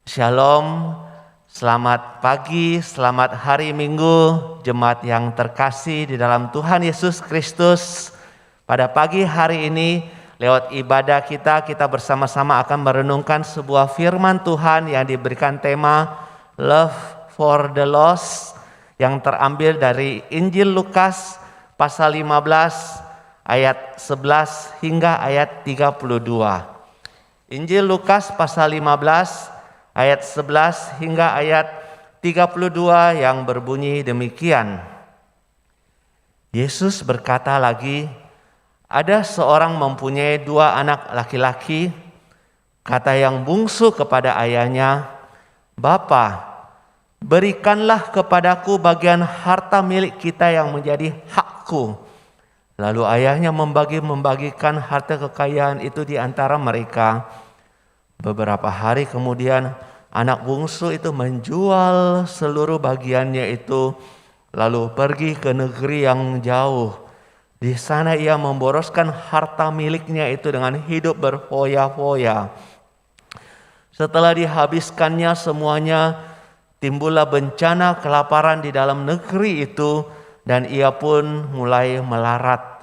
Shalom, selamat pagi, selamat hari Minggu, jemaat yang terkasih di dalam Tuhan Yesus Kristus. Pada pagi hari ini, lewat ibadah kita bersama-sama akan merenungkan sebuah firman Tuhan yang diberikan tema Love for the Lost, yang terambil dari Injil Lukas pasal 15 ayat 11 hingga ayat 32. Injil Lukas pasal 15 ayat 11 hingga ayat 32 yang berbunyi demikian. Yesus berkata lagi, ada seorang mempunyai 2 anak laki-laki. Kata yang bungsu kepada ayahnya, Bapa, berikanlah kepadaku bagian harta milik kita yang menjadi hakku. Lalu ayahnya membagikan harta kekayaan itu di antara mereka. Beberapa hari kemudian anak bungsu itu menjual seluruh bagiannya itu, lalu pergi ke negeri yang jauh. Di sana ia memboroskan harta miliknya itu dengan hidup berfoya-foya. Setelah dihabiskannya semuanya, timbullah bencana kelaparan di dalam negeri itu, dan ia pun mulai melarat.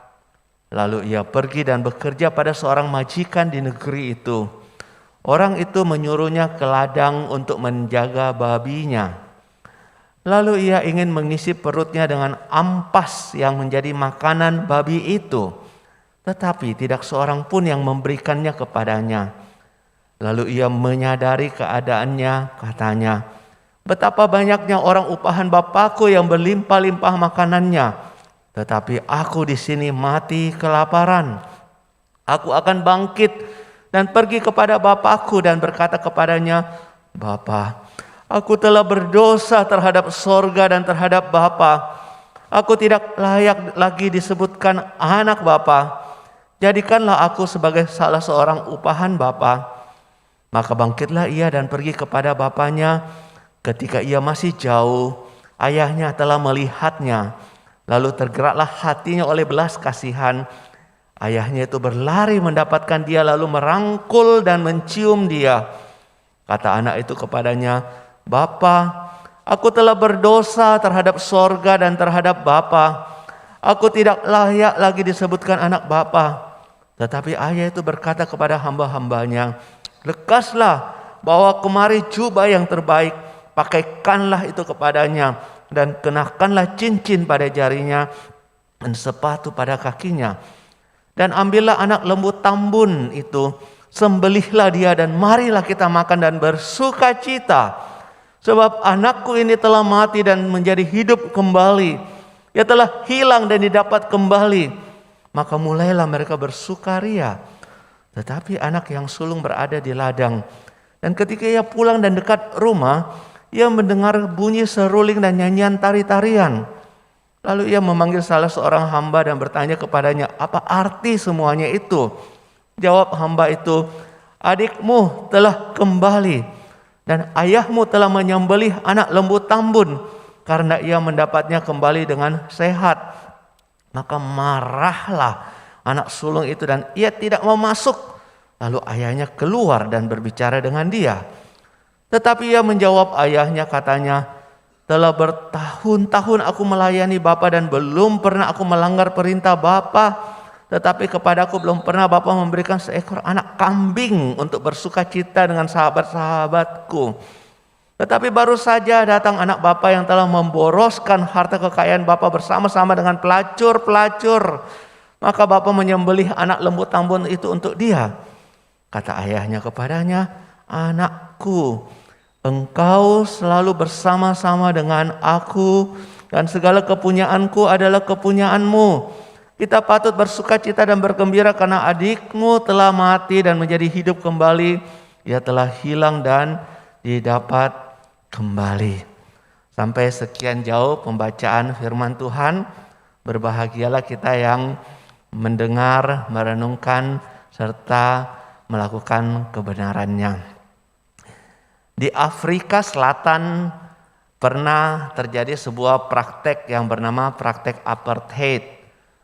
Lalu ia pergi dan bekerja pada seorang majikan di negeri itu. Orang itu menyuruhnya ke ladang untuk menjaga babinya. Lalu ia ingin mengisi perutnya dengan ampas yang menjadi makanan babi itu. Tetapi tidak seorang pun yang memberikannya kepadanya. Lalu ia menyadari keadaannya, katanya, betapa banyaknya orang upahan Bapakku yang berlimpah-limpah makanannya. Tetapi aku di sini mati kelaparan. Aku akan bangkit dan pergi kepada Bapakku dan berkata kepadanya, Bapa, aku telah berdosa terhadap sorga dan terhadap Bapa. Aku tidak layak lagi disebutkan anak Bapa. Jadikanlah aku sebagai salah seorang upahan Bapa. Maka bangkitlah ia dan pergi kepada bapanya. Ketika ia masih jauh, ayahnya telah melihatnya. Lalu tergeraklah hatinya oleh belas kasihan. Ayahnya itu berlari mendapatkan dia lalu merangkul dan mencium dia. Kata anak itu kepadanya, Bapa, aku telah berdosa terhadap sorga dan terhadap Bapa. Aku tidak layak lagi disebutkan anak Bapa. Tetapi ayah itu berkata kepada hamba-hambanya, lekaslah, bawa kemari jubah yang terbaik, pakaikanlah itu kepadanya, dan kenakanlah cincin pada jarinya dan sepatu pada kakinya. Dan ambillah anak lembu tambun itu, sembelihlah dia dan marilah kita makan dan bersuka cita. Sebab anakku ini telah mati dan menjadi hidup kembali. Ia telah hilang dan didapat kembali. Maka mulailah mereka bersukaria. Tetapi anak yang sulung berada di ladang. Dan ketika ia pulang dan dekat rumah, ia mendengar bunyi seruling dan nyanyian tari-tarian. Lalu ia memanggil salah seorang hamba dan bertanya kepadanya, apa arti semuanya itu? Jawab hamba itu, adikmu telah kembali dan ayahmu telah menyembelih anak lembu tambun karena ia mendapatnya kembali dengan sehat. Maka marahlah anak sulung itu dan ia tidak mau masuk. Lalu ayahnya keluar dan berbicara dengan dia. Tetapi ia menjawab ayahnya, katanya, telah bertahun-tahun aku melayani Bapa dan belum pernah aku melanggar perintah Bapa. Tetapi kepadaku belum pernah Bapa memberikan seekor anak kambing untuk bersuka cita dengan sahabat-sahabatku. Tetapi baru saja datang anak Bapa yang telah memboroskan harta kekayaan Bapa bersama-sama dengan pelacur-pelacur. Maka Bapa menyembelih anak lembu tambun itu untuk dia. Kata ayahnya kepadanya, anakku, engkau selalu bersama-sama dengan aku dan segala kepunyaanku adalah kepunyaanmu. Kita patut bersuka cita dan bergembira karena adikmu telah mati dan menjadi hidup kembali. Ia telah hilang dan didapat kembali. Sampai sekian jauh pembacaan firman Tuhan. Berbahagialah kita yang mendengar, merenungkan, serta melakukan kebenarannya. Di Afrika Selatan pernah terjadi sebuah praktek yang bernama praktek apartheid.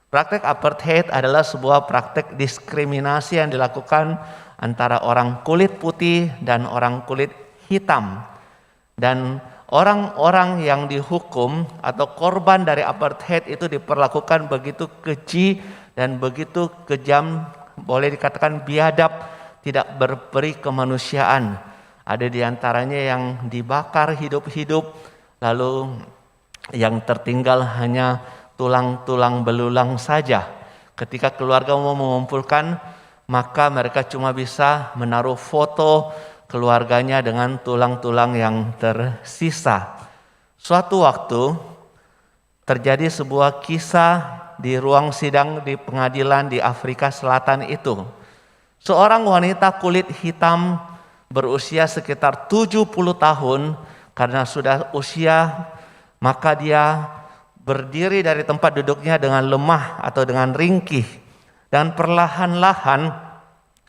Praktek apartheid adalah sebuah praktek diskriminasi yang dilakukan antara orang kulit putih dan orang kulit hitam. Dan orang-orang yang dihukum atau korban dari apartheid itu diperlakukan begitu keji dan begitu kejam, boleh dikatakan biadab, tidak berperi kemanusiaan. Ada di antaranya yang dibakar hidup-hidup, lalu yang tertinggal hanya tulang-tulang belulang saja. Ketika keluarga mau mengumpulkan, maka mereka cuma bisa menaruh foto keluarganya dengan tulang-tulang yang tersisa. Suatu waktu terjadi sebuah kisah di ruang sidang di pengadilan di Afrika Selatan itu. Seorang wanita kulit hitam berusia sekitar 70 tahun, karena sudah usia maka dia berdiri dari tempat duduknya dengan lemah atau dengan ringkih, dan perlahan-lahan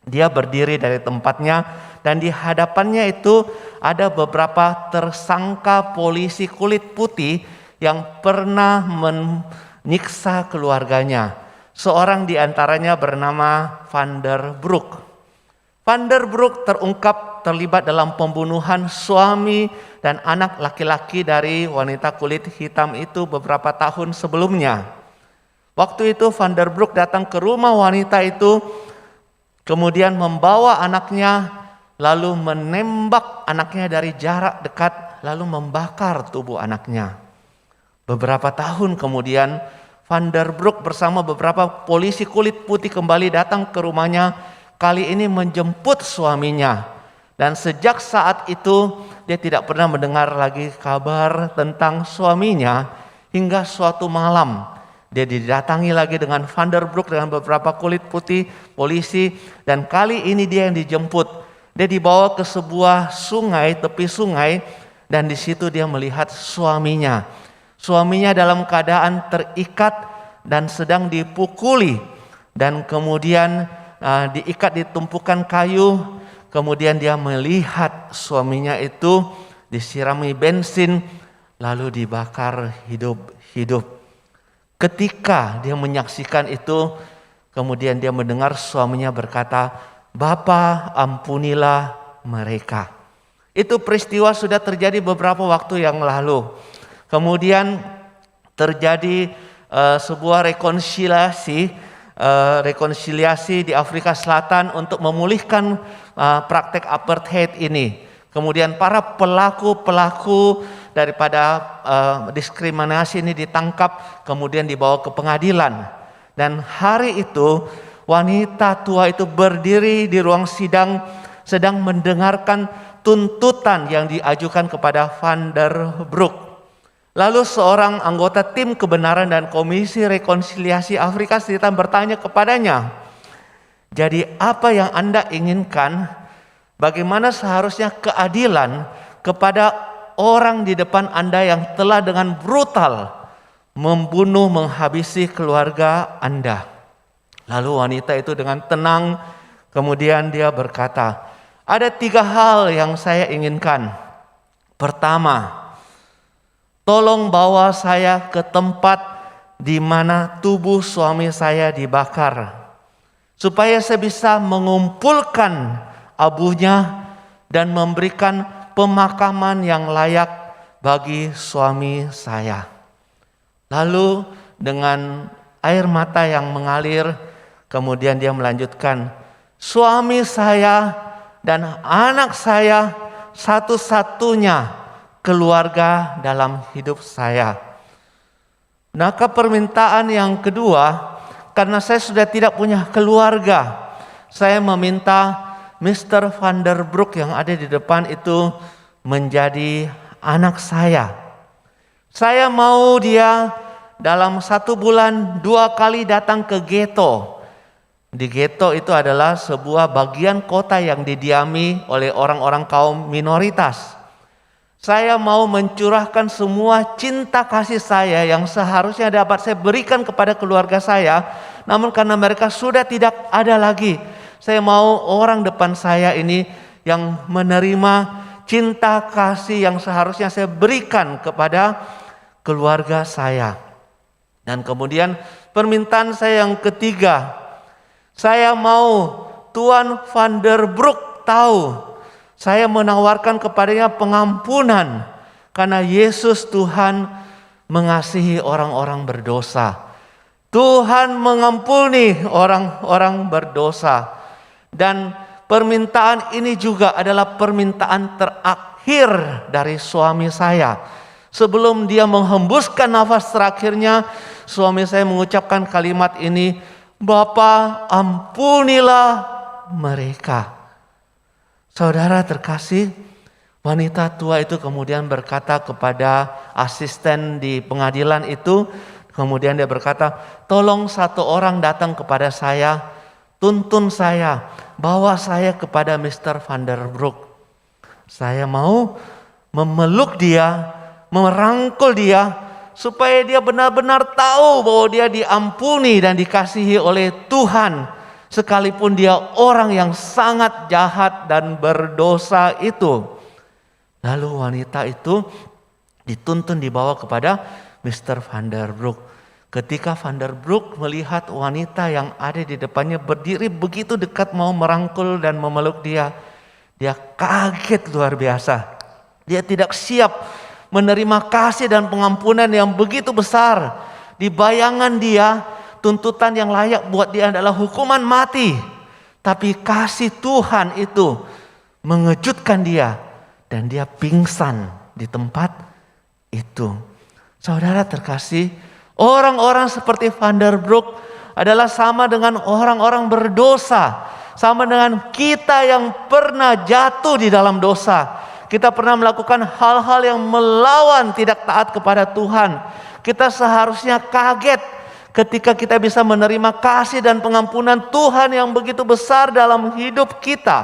dia berdiri dari tempatnya, dan di hadapannya itu ada beberapa tersangka polisi kulit putih yang pernah menyiksa keluarganya. Seorang di antaranya bernama Van der Broek. Van der Broek terungkap terlibat dalam pembunuhan suami dan anak laki-laki dari wanita kulit hitam itu beberapa tahun sebelumnya. Waktu itu Van der Broek datang ke rumah wanita itu, kemudian membawa anaknya, lalu menembak anaknya dari jarak dekat, lalu membakar tubuh anaknya. Beberapa tahun kemudian, Van der Broek bersama beberapa polisi kulit putih kembali datang ke rumahnya, kali ini menjemput suaminya. Dan sejak saat itu dia tidak pernah mendengar lagi kabar tentang suaminya, hingga suatu malam dia didatangi lagi dengan Van der Broek dengan beberapa kulit putih polisi, dan kali ini dia yang dijemput. Dia dibawa ke sebuah sungai, tepi sungai, dan di situ dia melihat suaminya. Suaminya dalam keadaan terikat dan sedang dipukuli, dan kemudian diikat di tumpukan kayu. Kemudian dia melihat suaminya itu disirami bensin, lalu dibakar hidup-hidup. Ketika dia menyaksikan itu, kemudian dia mendengar suaminya berkata, "Bapa, ampunilah mereka." Itu peristiwa sudah terjadi beberapa waktu yang lalu. Kemudian terjadi sebuah rekonsiliasi di Afrika Selatan untuk memulihkan praktek apartheid ini. Kemudian para pelaku daripada diskriminasi ini ditangkap, kemudian dibawa ke pengadilan. Dan hari itu wanita tua itu berdiri di ruang sidang sedang mendengarkan tuntutan yang diajukan kepada Van der Broek. Lalu seorang anggota tim kebenaran dan Komisi Rekonsiliasi Afrika Selatan bertanya kepadanya, "Jadi apa yang Anda inginkan? Bagaimana seharusnya keadilan kepada orang di depan Anda yang telah dengan brutal membunuh, menghabisi keluarga Anda?" Lalu wanita itu dengan tenang kemudian dia berkata, "Ada 3 hal yang saya inginkan. Pertama, tolong bawa saya ke tempat di mana tubuh suami saya dibakar, supaya saya bisa mengumpulkan abunya dan memberikan pemakaman yang layak bagi suami saya." Lalu dengan air mata yang mengalir, kemudian dia melanjutkan, "Suami saya dan anak saya satu-satunya keluarga dalam hidup saya. Maka permintaan yang kedua, karena saya sudah tidak punya keluarga, saya meminta Mr. Van der Broek yang ada di depan itu menjadi anak saya. Saya mau dia dalam 1 bulan 2 kali datang ke ghetto." Di ghetto itu adalah sebuah bagian kota yang didiami oleh orang-orang kaum minoritas. Saya mau mencurahkan semua cinta kasih saya yang seharusnya dapat saya berikan kepada keluarga saya, namun karena mereka sudah tidak ada lagi, saya mau orang depan saya ini yang menerima cinta kasih yang seharusnya saya berikan kepada keluarga saya. Dan kemudian permintaan saya yang ketiga, saya mau Tuan Van der Broek tahu Saya menawarkan kepadanya pengampunan karena Yesus Tuhan mengasihi orang-orang berdosa. Tuhan mengampuni orang-orang berdosa. Dan permintaan ini juga adalah permintaan terakhir dari suami saya. Sebelum dia menghembuskan nafas terakhirnya, suami saya mengucapkan kalimat ini, "Bapa, ampunilah mereka." Saudara terkasih, wanita tua itu kemudian berkata kepada asisten di pengadilan itu, kemudian dia berkata, "Tolong satu orang datang kepada saya, tuntun saya, bawa saya kepada Mr. Van der Broek. Saya mau memeluk dia, merangkul dia, supaya dia benar-benar tahu bahwa dia diampuni dan dikasihi oleh Tuhan, sekalipun dia orang yang sangat jahat dan berdosa itu." Lalu wanita itu dituntun dibawa kepada Mr. Van der Broek. Ketika Van der Broek melihat wanita yang ada di depannya berdiri begitu dekat mau merangkul dan memeluk dia, dia kaget luar biasa. Dia tidak siap menerima kasih dan pengampunan yang begitu besar. Di bayangan dia, tuntutan yang layak buat dia adalah hukuman mati. Tapi kasih Tuhan itu mengejutkan dia dan dia pingsan di tempat itu. Saudara terkasih, orang-orang seperti Van der Broek adalah sama dengan orang-orang berdosa. Sama dengan kita yang pernah jatuh di dalam dosa. Kita pernah melakukan hal-hal yang melawan tidak taat kepada Tuhan. Kita seharusnya kaget ketika kita bisa menerima kasih dan pengampunan Tuhan yang begitu besar dalam hidup kita.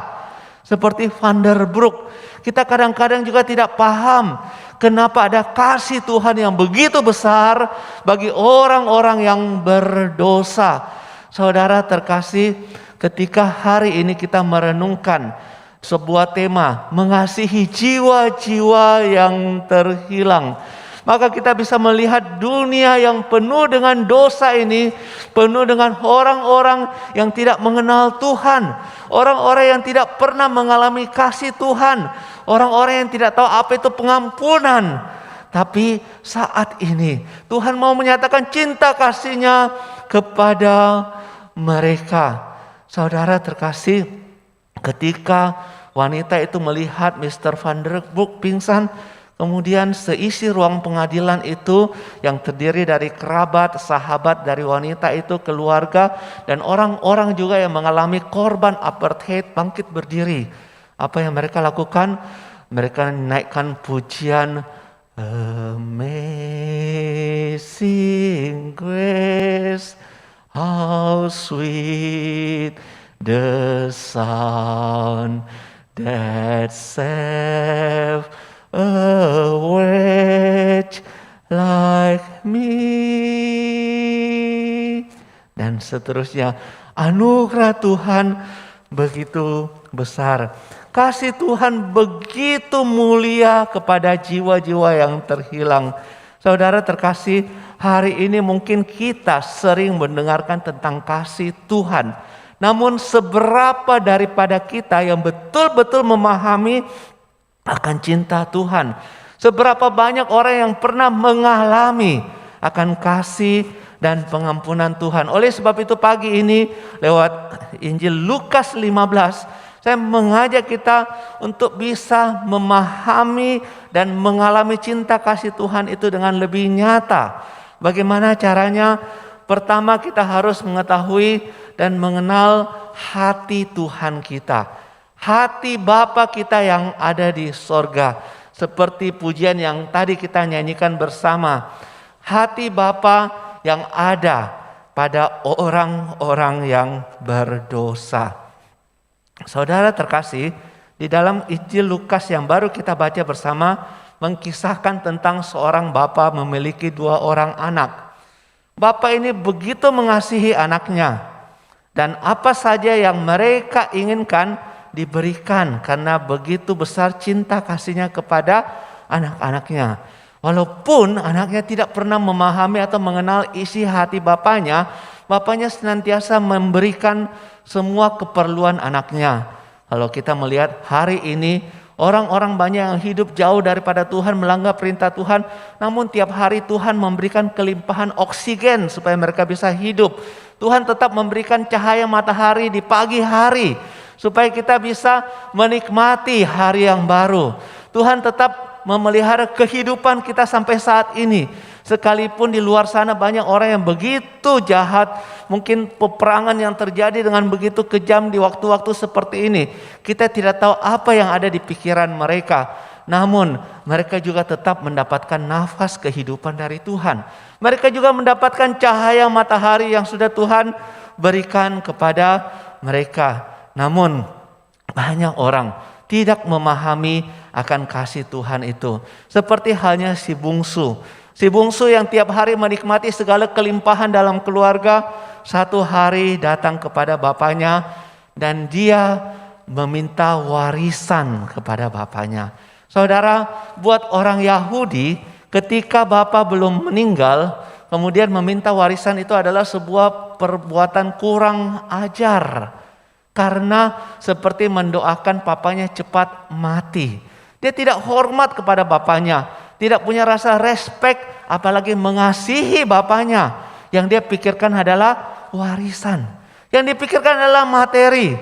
Seperti Van der Broek, kita kadang-kadang juga tidak paham kenapa ada kasih Tuhan yang begitu besar bagi orang-orang yang berdosa. Saudara terkasih, ketika hari ini kita merenungkan sebuah tema, mengasihi jiwa-jiwa yang terhilang, maka kita bisa melihat dunia yang penuh dengan dosa ini, penuh dengan orang-orang yang tidak mengenal Tuhan, orang-orang yang tidak pernah mengalami kasih Tuhan, orang-orang yang tidak tahu apa itu pengampunan. Tapi saat ini Tuhan mau menyatakan cinta kasih-Nya kepada mereka. Saudara terkasih, ketika wanita itu melihat Mr. Van der Broek pingsan, kemudian seisi ruang pengadilan itu yang terdiri dari kerabat, sahabat dari wanita itu, keluarga, dan orang-orang juga yang mengalami korban apartheid bangkit berdiri. Apa yang mereka lakukan? Mereka naikkan pujian Amazing Grace, how sweet the sound that saved a wretch like me. Dan seterusnya. Anugerah Tuhan begitu besar. Kasih Tuhan begitu mulia kepada jiwa-jiwa yang terhilang. Saudara terkasih, hari ini mungkin kita sering mendengarkan tentang kasih Tuhan. Namun seberapa daripada kita yang betul-betul memahami akan cinta Tuhan? Seberapa banyak orang yang pernah mengalami akan kasih dan pengampunan Tuhan? Oleh sebab itu pagi ini lewat Injil Lukas 15, saya mengajak kita untuk bisa memahami dan mengalami cinta kasih Tuhan itu dengan lebih nyata. Bagaimana caranya? Pertama, kita harus mengetahui dan mengenal hati Tuhan kita. Hati Bapa kita yang ada di sorga. Seperti pujian yang tadi kita nyanyikan bersama. Hati Bapa yang ada pada orang-orang yang berdosa. Saudara terkasih, di dalam Injil Lukas yang baru kita baca bersama mengkisahkan tentang seorang bapa memiliki 2 orang anak. Bapa ini begitu mengasihi anaknya, dan apa saja yang mereka inginkan diberikan karena begitu besar cinta kasihnya kepada anak-anaknya. Walaupun anaknya tidak pernah memahami atau mengenal isi hati bapaknya, bapaknya senantiasa memberikan semua keperluan anaknya. Kalau kita melihat hari ini, orang-orang banyak yang hidup jauh daripada Tuhan, melanggar perintah Tuhan, namun tiap hari Tuhan memberikan kelimpahan oksigen supaya mereka bisa hidup. Tuhan tetap memberikan cahaya matahari di pagi hari supaya kita bisa menikmati hari yang baru. Tuhan tetap memelihara kehidupan kita sampai saat ini. Sekalipun di luar sana banyak orang yang begitu jahat, mungkin peperangan yang terjadi dengan begitu kejam di waktu-waktu seperti ini. Kita tidak tahu apa yang ada di pikiran mereka. Namun mereka juga tetap mendapatkan nafas kehidupan dari Tuhan. Mereka juga mendapatkan cahaya matahari yang sudah Tuhan berikan kepada mereka. Namun banyak orang tidak memahami akan kasih Tuhan itu. Seperti halnya si bungsu. Si bungsu yang tiap hari menikmati segala kelimpahan dalam keluarga, satu hari datang kepada bapaknya dan dia meminta warisan kepada bapaknya. Saudara, buat orang Yahudi, ketika bapak belum meninggal, kemudian meminta warisan itu adalah sebuah perbuatan kurang ajar. Karena seperti mendoakan papanya cepat mati. Dia tidak hormat kepada bapaknya, tidak punya rasa respek, apalagi mengasihi bapaknya. Yang dia pikirkan adalah warisan. Yang dipikirkan adalah materi.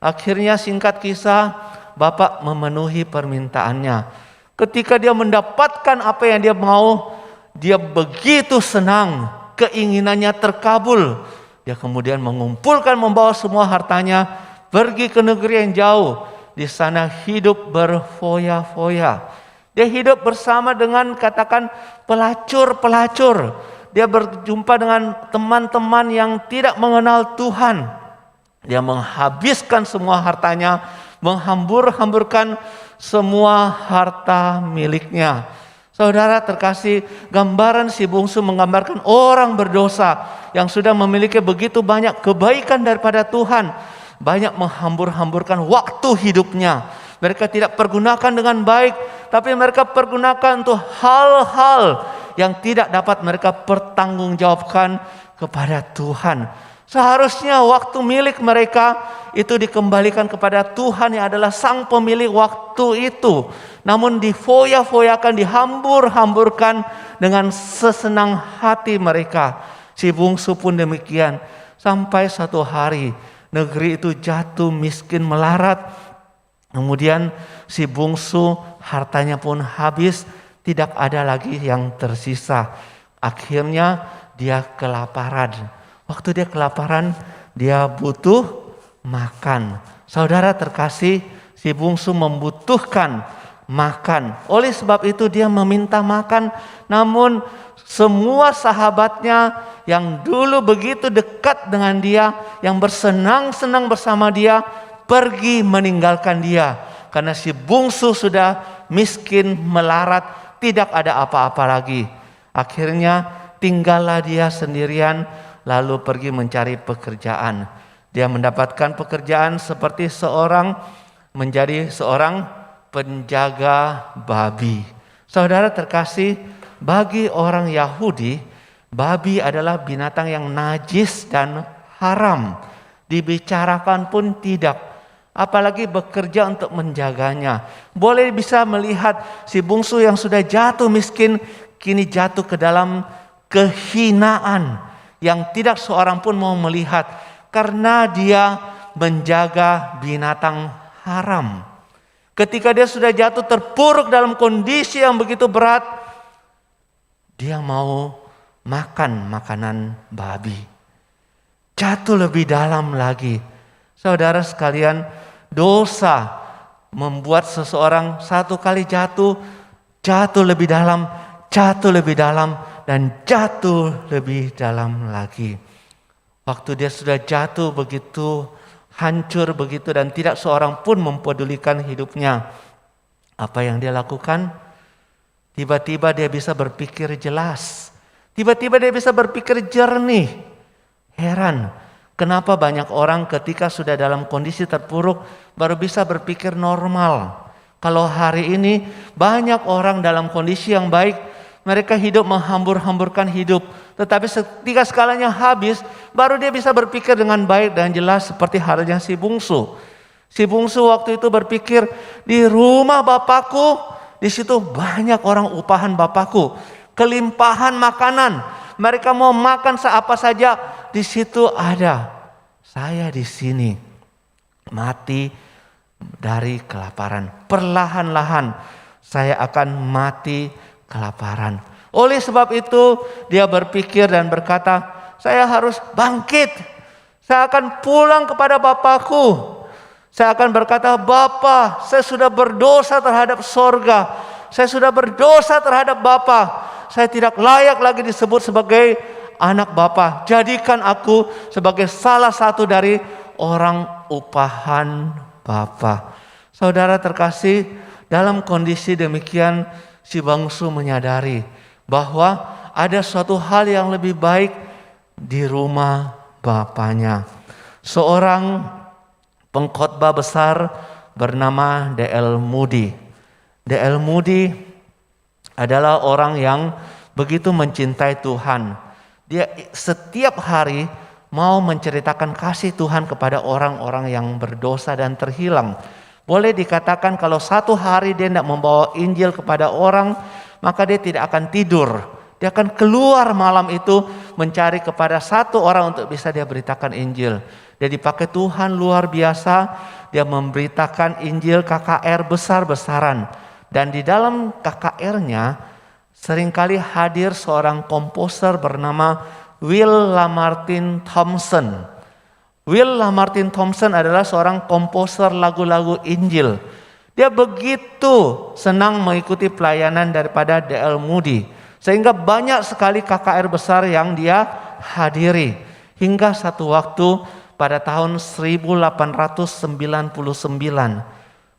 Akhirnya singkat kisah, bapak memenuhi permintaannya. Ketika dia mendapatkan apa yang dia mau, dia begitu senang, keinginannya terkabul. Dia kemudian mengumpulkan, membawa semua hartanya, pergi ke negeri yang jauh. Di sana hidup berfoya-foya. Dia hidup bersama dengan katakan pelacur-pelacur. Dia berjumpa dengan teman-teman yang tidak mengenal Tuhan. Dia menghabiskan semua hartanya, menghambur-hamburkan semua harta miliknya. Saudara terkasih, gambaran si bungsu menggambarkan orang berdosa yang sudah memiliki begitu banyak kebaikan daripada Tuhan, banyak menghambur-hamburkan waktu hidupnya. Mereka tidak pergunakan dengan baik, tapi mereka pergunakan untuk hal-hal yang tidak dapat mereka pertanggungjawabkan kepada Tuhan. Seharusnya waktu milik mereka itu dikembalikan kepada Tuhan yang adalah sang pemilik waktu itu. Namun difoya-foyakan, dihambur-hamburkan dengan sesenang hati mereka. Si bungsu pun demikian. Sampai satu hari negeri itu jatuh miskin melarat. Kemudian si bungsu hartanya pun habis. Tidak ada lagi yang tersisa. Akhirnya dia kelaparan. Waktu dia kelaparan, dia butuh makan. Saudara terkasih, si bungsu membutuhkan makan. Oleh sebab itu dia meminta makan. Namun semua sahabatnya yang dulu begitu dekat dengan dia, yang bersenang-senang bersama dia, pergi meninggalkan dia. Karena si bungsu sudah miskin, melarat, tidak ada apa-apa lagi. Akhirnya tinggallah dia sendirian, lalu pergi mencari pekerjaan. Dia mendapatkan pekerjaan seperti menjadi seorang penjaga babi. Saudara terkasih, bagi orang Yahudi, babi adalah binatang yang najis dan haram. Dibicarakan pun tidak. Apalagi bekerja untuk menjaganya. Boleh bisa melihat si bungsu yang sudah jatuh miskin, kini jatuh ke dalam kehinaan yang tidak seorang pun mau melihat karena dia menjaga binatang haram. Ketika dia sudah jatuh terpuruk dalam kondisi yang begitu berat, dia mau makan makanan babi. Jatuh lebih dalam lagi. Saudara sekalian, dosa membuat seseorang satu kali jatuh lebih dalam, dan jatuh lebih dalam lagi. Waktu dia sudah jatuh begitu hancur begitu dan tidak seorang pun mempedulikan hidupnya. Apa yang dia lakukan? Tiba-tiba dia bisa berpikir jelas. Tiba-tiba dia bisa berpikir jernih. Heran, kenapa banyak orang ketika sudah dalam kondisi terpuruk baru bisa berpikir normal. Kalau hari ini banyak orang dalam kondisi yang baik, mereka hidup menghambur-hamburkan hidup. Tetapi ketika skalanya habis, baru dia bisa berpikir dengan baik dan jelas seperti halnya si bungsu. Si bungsu waktu itu berpikir, di rumah bapakku, di situ banyak orang upahan bapakku, kelimpahan makanan. Mereka mau makan seapa saja, di situ ada. Saya di sini mati dari kelaparan. Perlahan-lahan saya akan mati kelaparan. Oleh sebab itu dia berpikir dan berkata, saya harus bangkit. Saya akan pulang kepada bapakku. Saya akan berkata, Bapa, saya sudah berdosa terhadap sorga. Saya sudah berdosa terhadap Bapa. Saya tidak layak lagi disebut sebagai anak Bapa. Jadikan aku sebagai salah satu dari orang upahan Bapa. Saudara terkasih, dalam kondisi demikian si bangsu menyadari bahwa ada suatu hal yang lebih baik di rumah bapaknya. Seorang pengkhotbah besar bernama D.L. Moody. D.L. Moody adalah orang yang begitu mencintai Tuhan. Dia setiap hari mau menceritakan kasih Tuhan kepada orang-orang yang berdosa dan terhilang. Boleh dikatakan kalau satu hari dia tidak membawa Injil kepada orang, maka dia tidak akan tidur. Dia akan keluar malam itu mencari kepada satu orang untuk bisa dia beritakan Injil. Dia dipakai Tuhan luar biasa. Dia memberitakan Injil KKR besar-besaran. Dan di dalam KKR-nya seringkali hadir seorang komposer bernama Will Lamartine Thompson. Will Lamartine Thompson adalah seorang komposer lagu-lagu Injil. Dia begitu senang mengikuti pelayanan daripada D.L. Moody. Sehingga banyak sekali KKR besar yang dia hadiri. Hingga satu waktu pada tahun 1899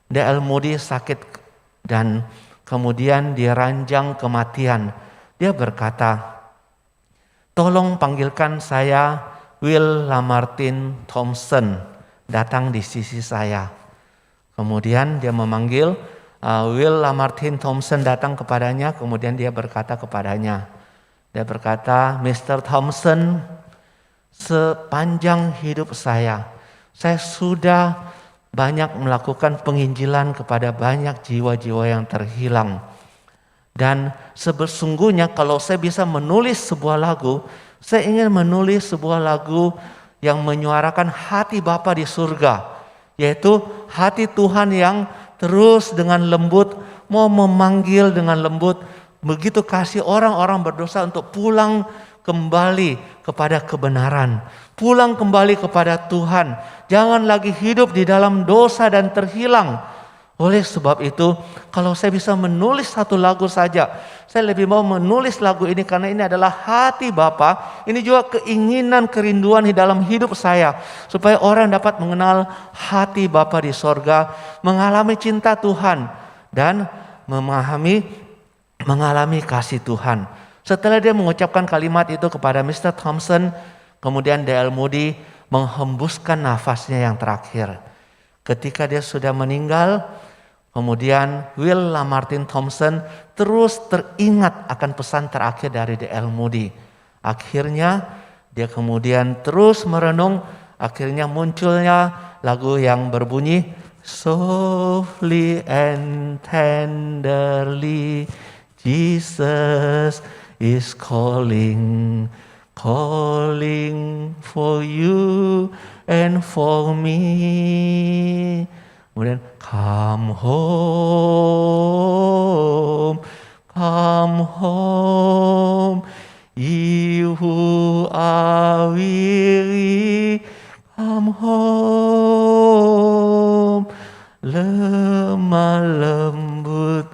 D.L. Moody sakit dan kemudian diranjang kematian. Dia berkata, tolong panggilkan saya Will Lamartine Thompson, datang di sisi saya. Kemudian dia memanggil Will Lamartine Thompson datang kepadanya, kemudian dia berkata kepadanya. Dia berkata, Mr. Thompson, sepanjang hidup saya sudah banyak melakukan penginjilan kepada banyak jiwa-jiwa yang terhilang. Dan sesungguhnya kalau saya bisa menulis sebuah lagu, saya ingin menulis sebuah lagu yang menyuarakan hati Bapa di surga, yaitu hati Tuhan yang terus dengan lembut mau memanggil dengan lembut, begitu kasih orang-orang berdosa untuk pulang kembali kepada kebenaran, pulang kembali kepada Tuhan, jangan lagi hidup di dalam dosa dan terhilang. Oleh sebab itu, kalau saya bisa menulis satu lagu saja, saya lebih mau menulis lagu ini karena ini adalah hati Bapa. Ini juga keinginan, kerinduan di dalam hidup saya, supaya orang dapat mengenal hati Bapa di sorga, mengalami cinta Tuhan, dan mengalami kasih Tuhan. Setelah dia mengucapkan kalimat itu kepada Mr. Thompson, kemudian D.L. Moody menghembuskan nafasnya yang terakhir. Ketika dia sudah meninggal, kemudian Will Lamartine Thompson terus teringat akan pesan terakhir dari D.L. Moody. Akhirnya dia kemudian terus merenung, akhirnya munculnya lagu yang berbunyi, softly and tenderly Jesus is calling, calling for you and for me. Kemudian come home, you who are weary, come home. Lemah lembut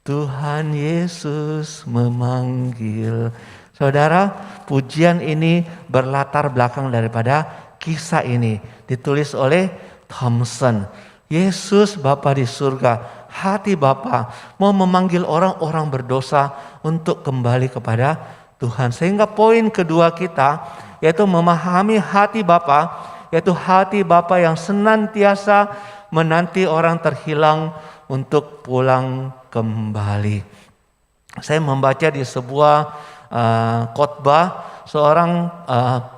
Tuhan Yesus memanggil. Saudara, pujian ini berlatar belakang daripada kisah ini. Ditulis oleh Thompson. Yesus Bapa di surga, hati Bapa mau memanggil orang-orang berdosa untuk kembali kepada Tuhan. Sehingga poin kedua kita yaitu memahami hati Bapa, yaitu hati Bapa yang senantiasa menanti orang terhilang untuk pulang kembali. Saya membaca di sebuah khotbah, seorang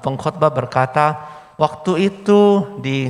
pengkhotbah berkata, waktu itu di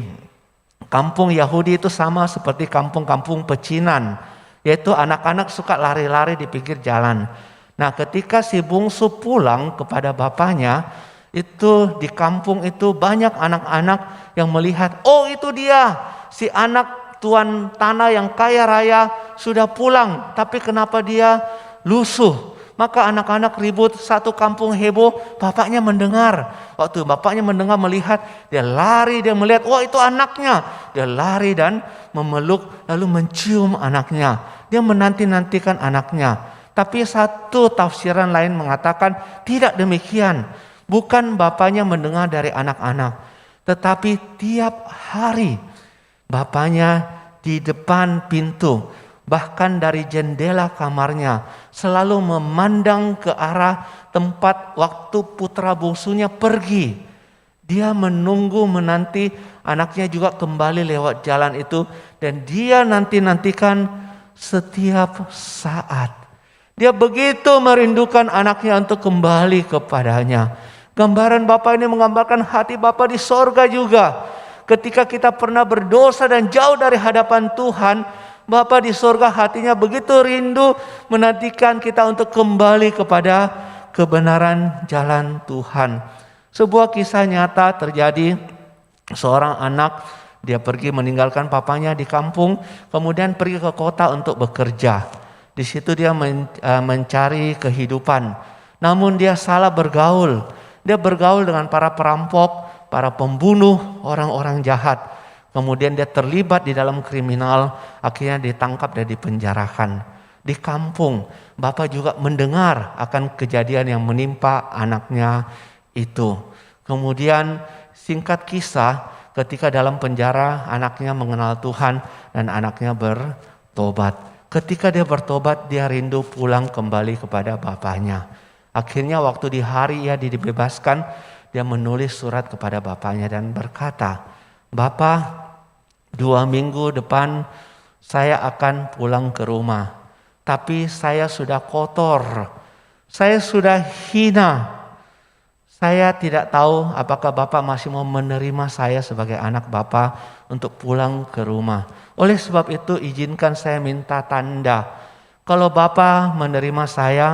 Kampung Yahudi itu sama seperti kampung-kampung pecinan, yaitu anak-anak suka lari-lari di pinggir jalan. Nah, ketika si bungsu pulang kepada bapaknya, itu di kampung itu banyak anak-anak yang melihat, oh itu dia, si anak tuan tanah yang kaya raya sudah pulang, tapi kenapa dia lusuh? Maka anak-anak ribut, satu kampung heboh, bapaknya mendengar. Waktu bapaknya mendengar, melihat, dia lari, dia melihat, wah itu anaknya. Dia lari dan memeluk, lalu mencium anaknya. Dia menanti-nantikan anaknya. Tapi satu tafsiran lain mengatakan tidak demikian. Bukan bapaknya mendengar dari anak-anak, tetapi tiap hari bapaknya di depan pintu, bahkan dari jendela kamarnya, selalu memandang ke arah tempat waktu putra bungsunya pergi. Dia menunggu, menanti anaknya juga kembali lewat jalan itu, dan dia nantikan setiap saat. Dia begitu merindukan anaknya untuk kembali kepadanya. Gambaran Bapa ini menggambarkan hati Bapa di sorga juga. Ketika kita pernah berdosa dan jauh dari hadapan Tuhan, Bapa di sorga hatinya begitu rindu menantikan kita untuk kembali kepada kebenaran jalan Tuhan. Sebuah kisah nyata terjadi, seorang anak dia pergi meninggalkan papanya di kampung, kemudian pergi ke kota untuk bekerja. Di situ dia mencari kehidupan. Namun dia salah bergaul. Dia bergaul dengan para perampok, para pembunuh, orang-orang jahat. Kemudian dia terlibat di dalam kriminal, akhirnya ditangkap dan dipenjarakan. Di kampung, Bapak juga mendengar akan kejadian yang menimpa anaknya itu. Kemudian singkat kisah, ketika dalam penjara anaknya mengenal Tuhan dan anaknya bertobat. Ketika dia bertobat, dia rindu pulang kembali kepada bapaknya. Akhirnya waktu di hari ia dibebaskan, dia menulis surat kepada bapaknya dan berkata, "Bapak, 2 minggu depan saya akan pulang ke rumah. Tapi saya sudah kotor, saya sudah hina. Saya tidak tahu apakah Bapak masih mau menerima saya sebagai anak Bapak untuk pulang ke rumah. Oleh sebab itu izinkan saya minta tanda. Kalau Bapak menerima saya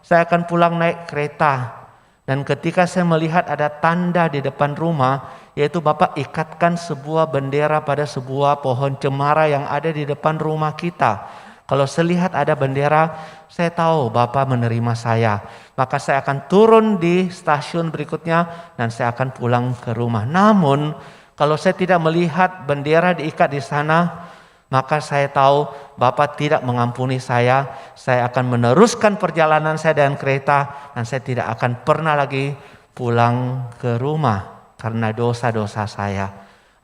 akan pulang naik kereta. Dan ketika saya melihat ada tanda di depan rumah, yaitu Bapak ikatkan sebuah bendera pada sebuah pohon cemara yang ada di depan rumah kita. Kalau saya lihat ada bendera, saya tahu Bapak menerima saya. Maka saya akan turun di stasiun berikutnya dan saya akan pulang ke rumah. Namun kalau saya tidak melihat bendera diikat di sana, maka saya tahu Bapak tidak mengampuni saya akan meneruskan perjalanan saya dengan kereta dan saya tidak akan pernah lagi pulang ke rumah karena dosa-dosa saya.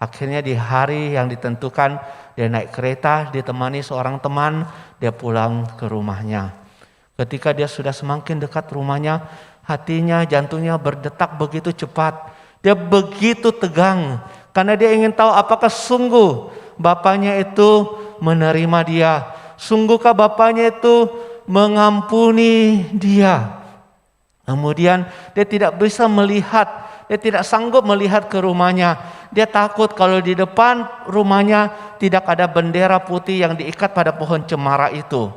Akhirnya di hari yang ditentukan dia naik kereta ditemani seorang teman, dia pulang ke rumahnya. Ketika dia sudah semakin dekat rumahnya, hatinya, jantungnya berdetak begitu cepat. Dia begitu tegang karena dia ingin tahu apakah sungguh bapaknya itu menerima dia. Sungguhkah bapaknya itu mengampuni dia? Kemudian dia tidak bisa melihat, dia tidak sanggup melihat ke rumahnya. Dia takut kalau di depan rumahnya tidak ada bendera putih yang diikat pada pohon cemara itu.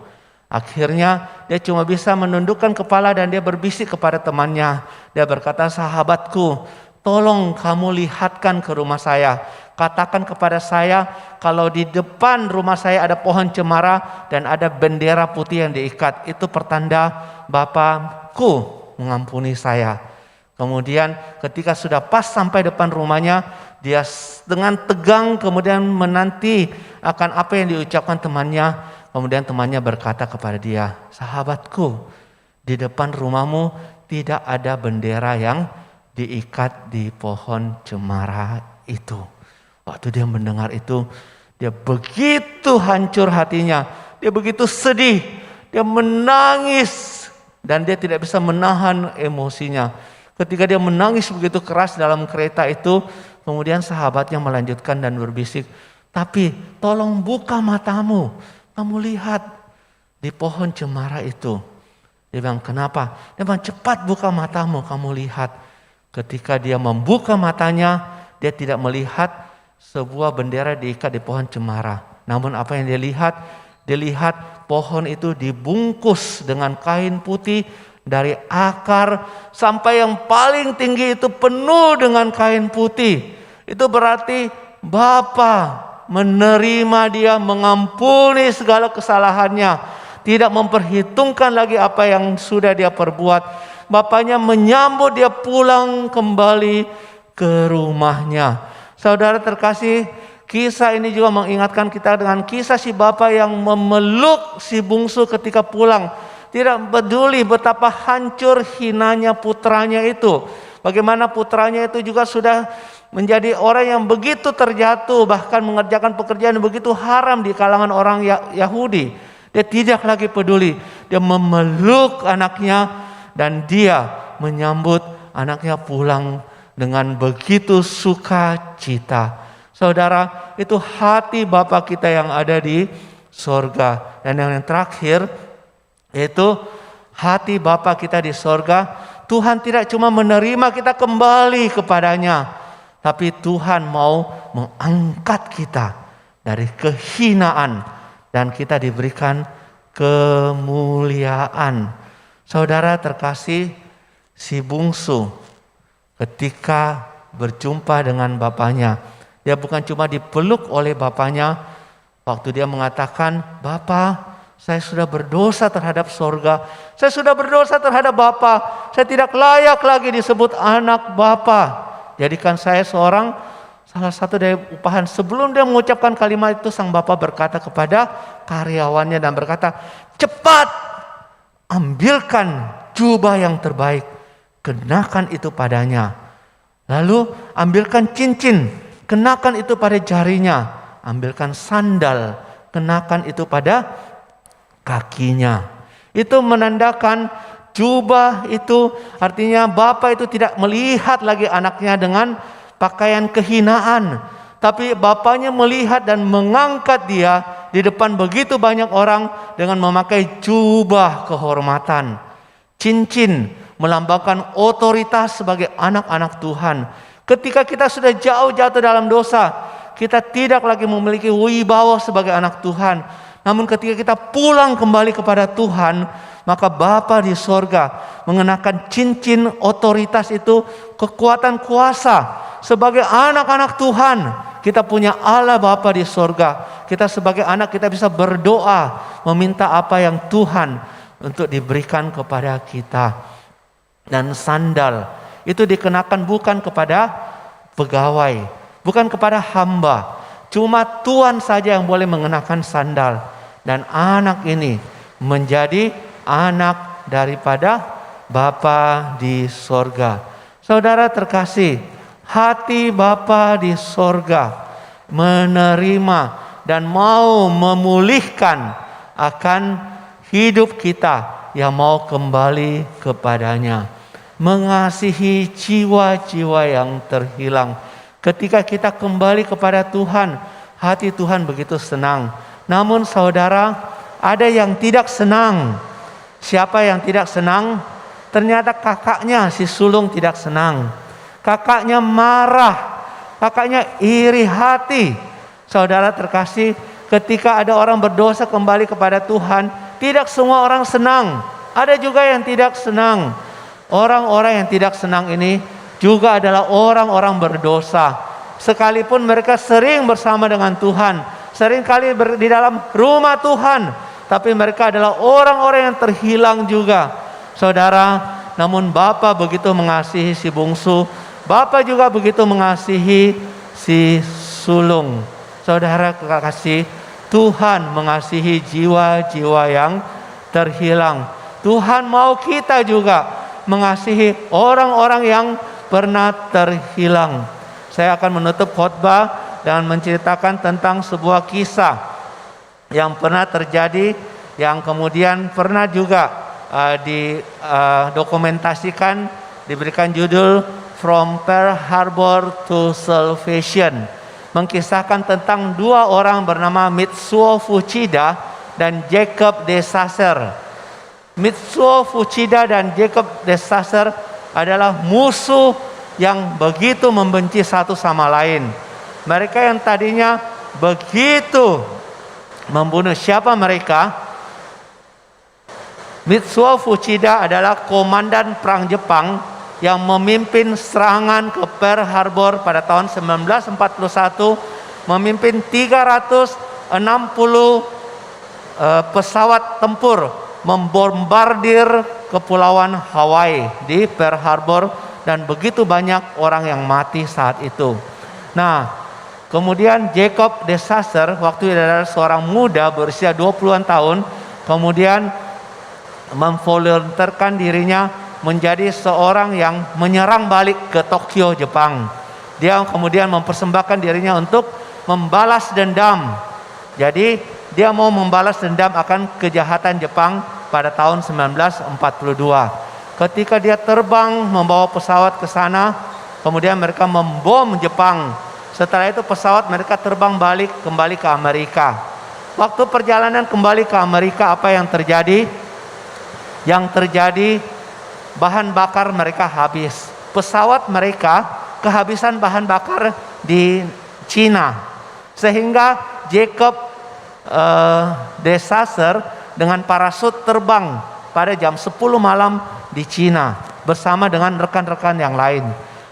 Akhirnya dia cuma bisa menundukkan kepala dan dia berbisik kepada temannya. Dia berkata, "Sahabatku, tolong kamu lihatkan ke rumah saya. Katakan kepada saya kalau di depan rumah saya ada pohon cemara dan ada bendera putih yang diikat. Itu pertanda Bapakku mengampuni saya." Kemudian ketika sudah pas sampai depan rumahnya, dia dengan tegang kemudian menanti akan apa yang diucapkan temannya. Kemudian temannya berkata kepada dia, "Sahabatku, di depan rumahmu tidak ada bendera yang diikat di pohon cemara itu." Waktu dia mendengar itu, dia begitu hancur hatinya, dia begitu sedih, dia menangis dan dia tidak bisa menahan emosinya. Ketika dia menangis begitu keras dalam kereta itu, kemudian sahabatnya melanjutkan dan berbisik, "Tapi tolong buka matamu, kamu lihat di pohon cemara itu." Dia bilang, "Kenapa?" Dia bilang, "Cepat buka matamu, kamu lihat." Ketika dia membuka matanya, dia tidak melihat sebuah bendera diikat di pohon cemara. Namun apa yang dia lihat? Dia lihat pohon itu dibungkus dengan kain putih dari akar sampai yang paling tinggi itu penuh dengan kain putih. Itu berarti Bapa menerima dia, mengampuni segala kesalahannya, tidak memperhitungkan lagi apa yang sudah dia perbuat. Bapaknya menyambut dia pulang kembali ke rumahnya. Saudara terkasih, kisah ini juga mengingatkan kita dengan kisah si bapak yang memeluk si bungsu ketika pulang. Tidak peduli betapa hancur hinanya putranya itu. Bagaimana putranya itu juga sudah menjadi orang yang begitu terjatuh, bahkan mengerjakan pekerjaan yang begitu haram di kalangan orang Yahudi. Dia tidak lagi peduli. Dia memeluk anaknya dan dia menyambut anaknya pulang dengan begitu sukacita. Saudara, itu hati Bapa kita yang ada di sorga. Dan yang terakhir, yaitu hati Bapa kita di sorga. Tuhan tidak cuma menerima kita kembali kepadanya, tapi Tuhan mau mengangkat kita dari kehinaan dan kita diberikan kemuliaan. Saudara terkasih, si bungsu ketika berjumpa dengan bapaknya, dia bukan cuma dipeluk oleh bapaknya waktu dia mengatakan, "Bapa, saya sudah berdosa terhadap sorga. Saya sudah berdosa terhadap Bapa. Saya tidak layak lagi disebut anak Bapa. Jadikan saya salah satu dari upahan." Sebelum dia mengucapkan kalimat itu, sang Bapa berkata kepada karyawannya dan berkata, "Cepat ambilkan jubah yang terbaik, kenakan itu padanya. Lalu ambilkan cincin, kenakan itu pada jarinya. Ambilkan sandal, kenakan itu pada kakinya." Itu menandakan jubah itu artinya Bapa itu tidak melihat lagi anaknya dengan pakaian kehinaan, tapi bapaknya melihat dan mengangkat dia di depan begitu banyak orang dengan memakai jubah kehormatan. Cincin melambangkan otoritas sebagai anak-anak Tuhan. Ketika kita sudah jatuh dalam dosa, kita tidak lagi memiliki wibawa sebagai anak Tuhan. Namun ketika kita pulang kembali kepada Tuhan, maka Bapa di sorga mengenakan cincin otoritas itu, kekuatan kuasa. Sebagai anak-anak Tuhan, kita punya Allah Bapa di sorga. Kita sebagai anak, kita bisa berdoa, meminta apa yang Tuhan untuk diberikan kepada kita. Dan sandal itu dikenakan bukan kepada pegawai, bukan kepada hamba. Cuma Tuhan saja yang boleh mengenakan sandal. Dan anak ini menjadi anak daripada Bapa di sorga. Saudara terkasih, hati Bapa di sorga menerima dan mau memulihkan akan hidup kita yang mau kembali kepadanya. Mengasihi jiwa-jiwa yang terhilang. Ketika kita kembali kepada Tuhan, hati Tuhan begitu senang. Namun saudara, ada yang tidak senang. Siapa yang tidak senang? Ternyata kakaknya si sulung tidak senang. Kakaknya marah. Kakaknya iri hati. Saudara terkasih, ketika ada orang berdosa kembali kepada Tuhan, tidak semua orang senang. Ada juga yang tidak senang. Orang-orang yang tidak senang ini juga adalah orang-orang berdosa. Sekalipun mereka sering bersama dengan Tuhan, seringkali di dalam rumah Tuhan, tapi mereka adalah orang-orang yang terhilang juga. Saudara, namun Bapa begitu mengasihi si bungsu, Bapa juga begitu mengasihi si sulung. Saudara kekasih, Tuhan mengasihi jiwa-jiwa yang terhilang. Tuhan mau kita juga mengasihi orang-orang yang pernah terhilang. Saya akan menutup khotbah dan menceritakan tentang sebuah kisah yang pernah terjadi, yang kemudian pernah juga didokumentasikan, diberikan judul From Pearl Harbor to Salvation. Mengkisahkan tentang dua orang bernama Mitsuo Fuchida dan Jacob de Sasser. Mitsuo Fuchida dan Jacob de Sasser adalah musuh yang begitu membenci satu sama lain. Mereka yang tadinya begitu membunuh. Siapa mereka? Mitsuo Fuchida adalah komandan perang Jepang yang memimpin serangan ke Pearl Harbor pada tahun 1941, memimpin 360 pesawat tempur membombardir kepulauan Hawaii di Pearl Harbor, dan begitu banyak orang yang mati saat itu. Nah, kemudian Jacob de Sasser waktu itu adalah seorang muda berusia 20-an tahun, kemudian memvolunteerkan dirinya menjadi seorang yang menyerang balik ke Tokyo, Jepang. Dia kemudian mempersembahkan dirinya untuk membalas dendam. Jadi dia mau membalas dendam akan kejahatan Jepang pada tahun 1942. Ketika dia terbang membawa pesawat ke sana, kemudian mereka membom Jepang. Setelah itu pesawat mereka terbang balik kembali ke Amerika. Waktu perjalanan kembali ke Amerika, apa yang terjadi? Yang terjadi, bahan bakar mereka habis. Pesawat mereka kehabisan bahan bakar di Cina. Sehingga Jacob de Sasser dengan parasut terbang pada jam 10 malam di Cina bersama dengan rekan-rekan yang lain.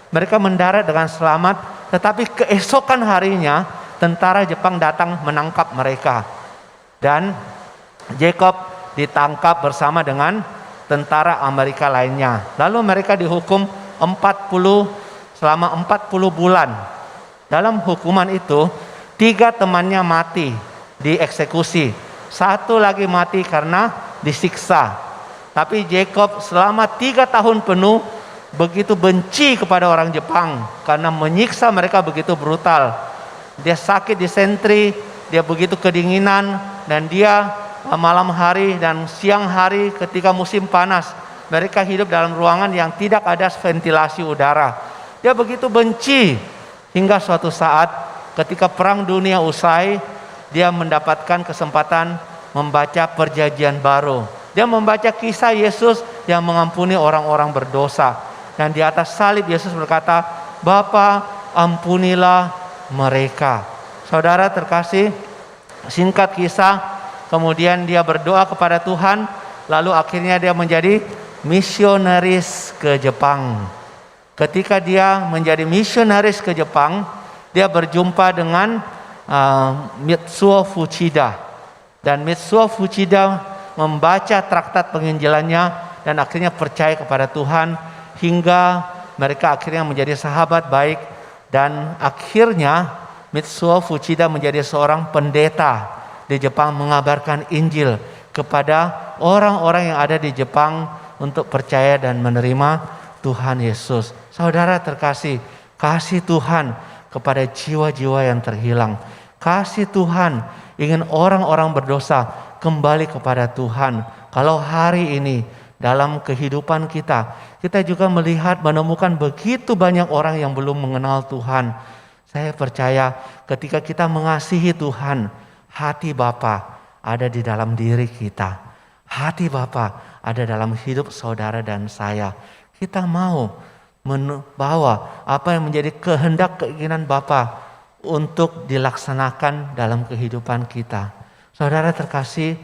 Mereka mendarat dengan selamat, tetapi keesokan harinya tentara Jepang datang menangkap mereka. Dan Jacob ditangkap bersama dengan tentara Amerika lainnya. Lalu mereka dihukum selama 40 bulan. Dalam hukuman itu, 3 temannya mati dieksekusi. 1 lagi mati karena disiksa. Tapi Jacob selama 3 tahun penuh begitu benci kepada orang Jepang karena menyiksa mereka begitu brutal. Dia sakit disentri, dia begitu kedinginan, dan dia malam hari dan siang hari ketika musim panas mereka hidup dalam ruangan yang tidak ada ventilasi udara. Dia begitu benci hingga suatu saat ketika perang dunia usai, dia mendapatkan kesempatan membaca perjanjian baru. Dia membaca kisah Yesus yang mengampuni orang-orang berdosa. Dan di atas salib Yesus berkata, "Bapa, ampunilah mereka." Saudara terkasih, singkat kisah, kemudian dia berdoa kepada Tuhan, lalu akhirnya dia menjadi misionaris ke Jepang. Ketika dia menjadi misionaris ke Jepang, dia berjumpa dengan Mitsuo Fuchida. Dan Mitsuo Fuchida membaca traktat penginjilannya dan akhirnya percaya kepada Tuhan, hingga mereka akhirnya menjadi sahabat baik. Dan akhirnya Mitsuo Fuchida menjadi seorang pendeta di Jepang, mengabarkan Injil kepada orang-orang yang ada di Jepang untuk percaya dan menerima Tuhan Yesus. Saudara terkasih, kasih Tuhan kepada jiwa-jiwa yang terhilang. Kasih Tuhan ingin orang-orang berdosa kembali kepada Tuhan. Kalau hari ini dalam kehidupan kita juga melihat menemukan begitu banyak orang yang belum mengenal Tuhan. Saya percaya ketika kita mengasihi Tuhan, hati Bapa ada di dalam diri kita. Hati Bapa ada dalam hidup saudara dan saya. Kita mau membawa apa yang menjadi kehendak keinginan Bapa untuk dilaksanakan dalam kehidupan kita. Saudara terkasih,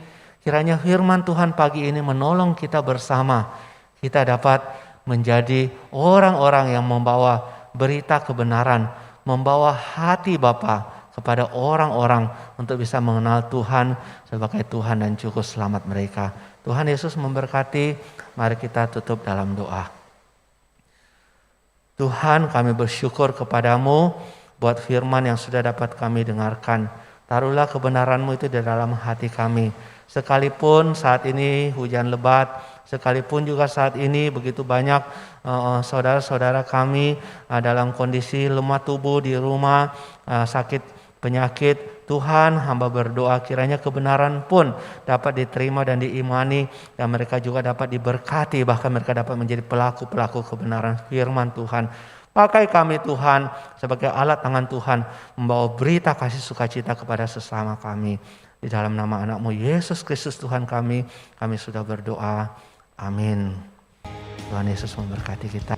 kiranya firman Tuhan pagi ini menolong kita bersama. Kita dapat menjadi orang-orang yang membawa berita kebenaran, membawa hati Bapa kepada orang-orang untuk bisa mengenal Tuhan sebagai Tuhan dan Juru Selamat mereka. Tuhan Yesus memberkati. Mari kita tutup dalam doa. Tuhan, kami bersyukur kepadamu buat firman yang sudah dapat kami dengarkan. Taruhlah kebenaran-Mu itu di dalam hati kami. Sekalipun saat ini hujan lebat, sekalipun juga saat ini begitu banyak saudara-saudara kami dalam kondisi lemah tubuh di rumah, sakit penyakit, Tuhan, hamba berdoa kiranya kebenaran pun dapat diterima dan diimani, dan mereka juga dapat diberkati, bahkan mereka dapat menjadi pelaku-pelaku kebenaran firman Tuhan. Pakai kami Tuhan sebagai alat tangan Tuhan, membawa berita kasih sukacita kepada sesama kami. Di dalam nama anak-Mu Yesus Kristus Tuhan kami sudah berdoa. Amin. Tuhan Yesus memberkati kita.